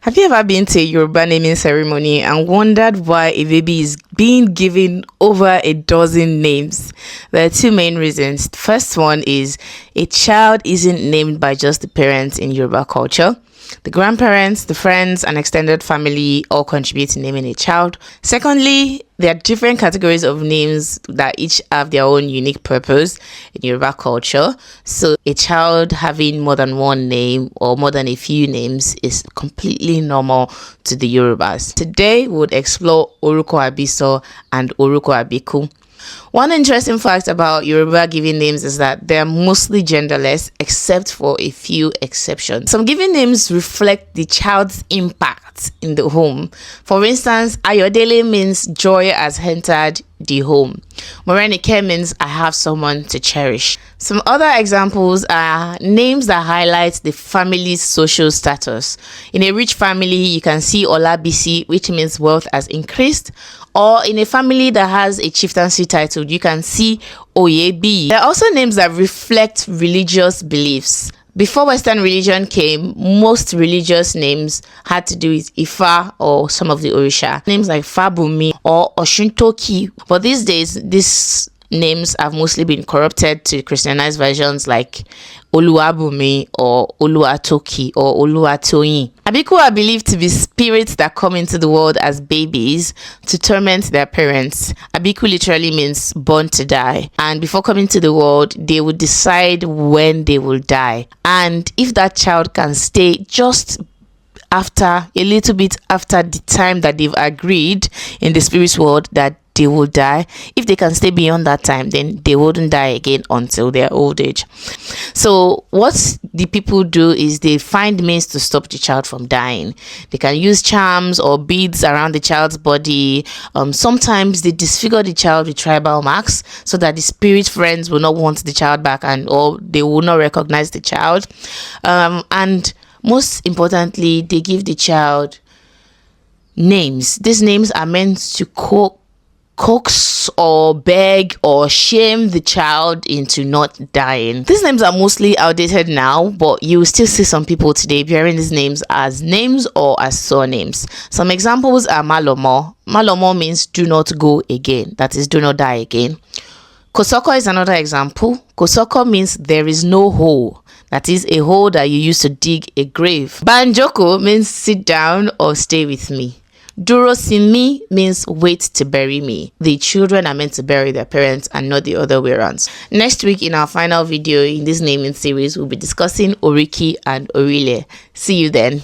Have you ever been to a Yoruba naming ceremony and wondered why a baby is being given over a dozen names? There are two main reasons. The first one is a child isn't named by just the parents in Yoruba culture. The grandparents, the friends, and extended family all contribute to naming a child. Secondly, there are different categories of names that each have their own unique purpose in Yoruba culture. So a child having more than one name or more than a few names is completely normal to the Yorubas. Today, we would explore Oruko Abiso and Oruko Abiku. One interesting fact about Yoruba giving names is that they're mostly genderless except for a few exceptions. Some given names reflect the child's impact in the home. For instance, Ayodele means joy has entered the home. Morenike means I have someone to cherish. Some other examples are names that highlight the family's social status. In a rich family, you can see Olabisi, which means wealth has increased. Or in a family that has a chieftaincy title, you can see Oyebi. There are also names that reflect religious beliefs. Before Western religion came, most religious names had to do with Ifa or some of the Orisha. Names like Fabumi or Oshuntoki. But these days, these names have mostly been corrupted to Christianized versions like Oluwabumi or Oluwatoki or Oluwatoyin. Abiku are believed to be spirits that come into the world as babies to torment their parents. Abiku literally means born to die. And before coming to the world, they would decide when they will die. And if that child can stay just after, a little bit after the time that they've agreed in the spirit world that they will die, if they can stay beyond that time, then they wouldn't die again until their old age. So what the people do is they find means to stop the child from dying. They can use charms or beads around the child's body. Sometimes they disfigure the child with tribal marks so that the spirit friends will not want the child back or they will not recognize the child. And most importantly, they give the child names. These names are meant to coax or beg or shame the child into not dying. These names are mostly outdated now, but you will still see some people today bearing these names as names or as surnames. Some examples are Malomo. Malomo means do not go again. That is, do not die again. Kosoko is another example. Kosoko means there is no hole. That is a hole that you use to dig a grave. Banjoko means sit down or stay with me. Duro Simi means wait to bury me. The children are meant to bury their parents and not the other way around. Next week in our final video in this naming series, we'll be discussing Oriki and Orile. See you then.